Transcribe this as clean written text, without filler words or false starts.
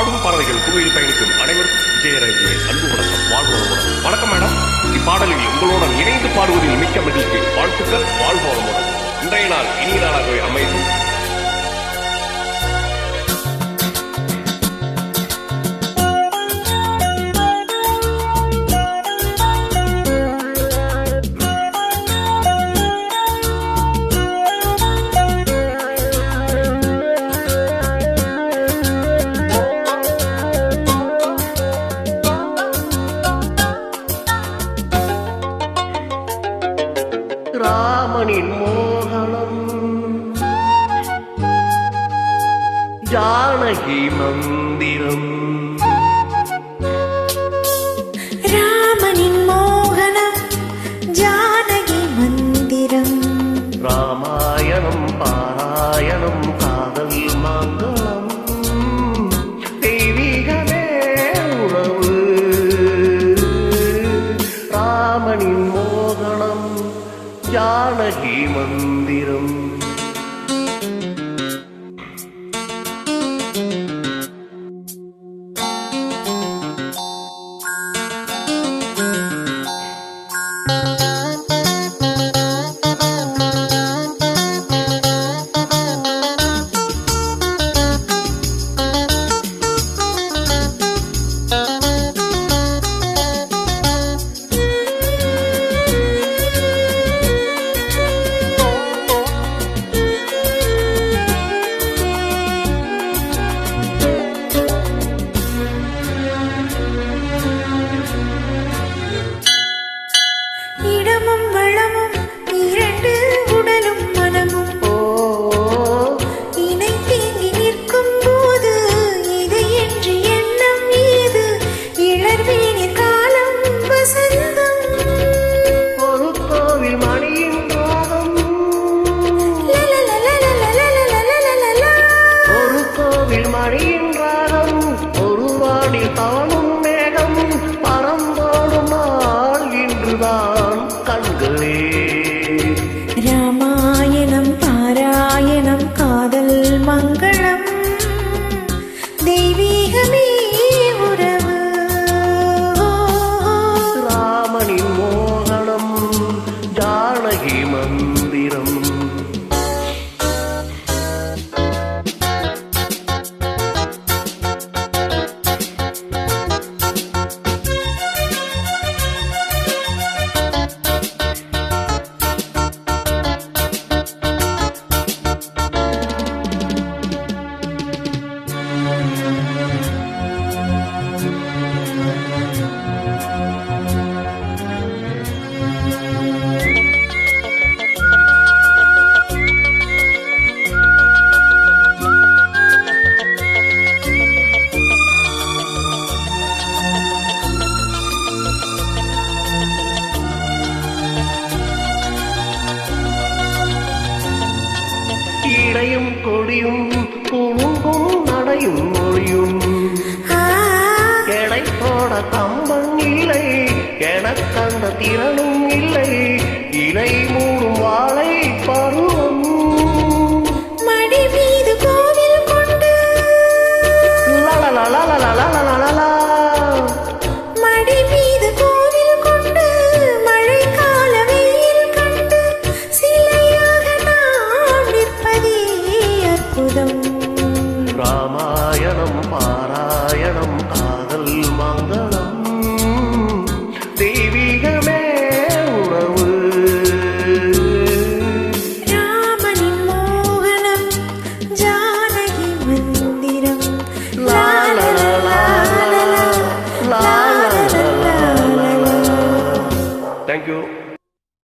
பாடும் பறவைகள் குழுவில் பயணிக்கும் அனைவருக்கும் விஜயராஜே அன்பு வணக்கம், வாழ்வளமுடன். வணக்கம் மேடம். இப்பாடலில் உங்களுடன் இணைந்து பாடுவதில் மிக்க மகிழ்ச்சி. வாழ்த்துக்கள், வாழ்வளமுடன். இன்றைய நாள் இனிய நாளாகவே அமையும். ராமனின் மோகனம், ஜானகி மந்திரம். ராமனின் மோகனம், ஜானகி மந்திரம். ராமாயணம் பாராயணம் காதல் மங்களம், தெய்வீகமே உணவு. ராமனின் மோகனம், ஜானகி மந்திரம். இடமும் வளமும் இரண்டு உடலும் மனமும் இணை தேங்கி நிற்கும் போது இது என்று எண்ணம் ஏது? இளர்வேனிற் காலம் வசந்தம். ஒரு கோவில் மணியின் ராகம், ஒரு கோவில் மணியின் ராகம், ஒரு வாடி தானும் மேகம் பறந்தோடும் நாள் இன்றுதான் கண்களே. ராமாயணம் பாராயணம் காதல் மங்களம், தெய்வீகமே உறவு. ராமனின் மோகனம், ஜானகி மந்திரம். இடையும் கொடியும் குழுங்கும் நடையும் மொழியும், எடை போட கம்பன் இல்லை எனக்கந்த திறனும் இல்லை. இலை மூடும் வாழை பருவம், மடி மீது கோவில் கொண்டு லலலலலலலலலலா. மடி மீது கோவில் கொண்டு மழைக்கால வெயில் கண்டு சிலையாக நாம் நிற்பதே அற்புதம். ராமாயணம் பாராயணம் காதல் மங்களம், தெய்வீகமே உணவு. ராமனின் மோகனம், ஜானகி மந்திரம். Thank you.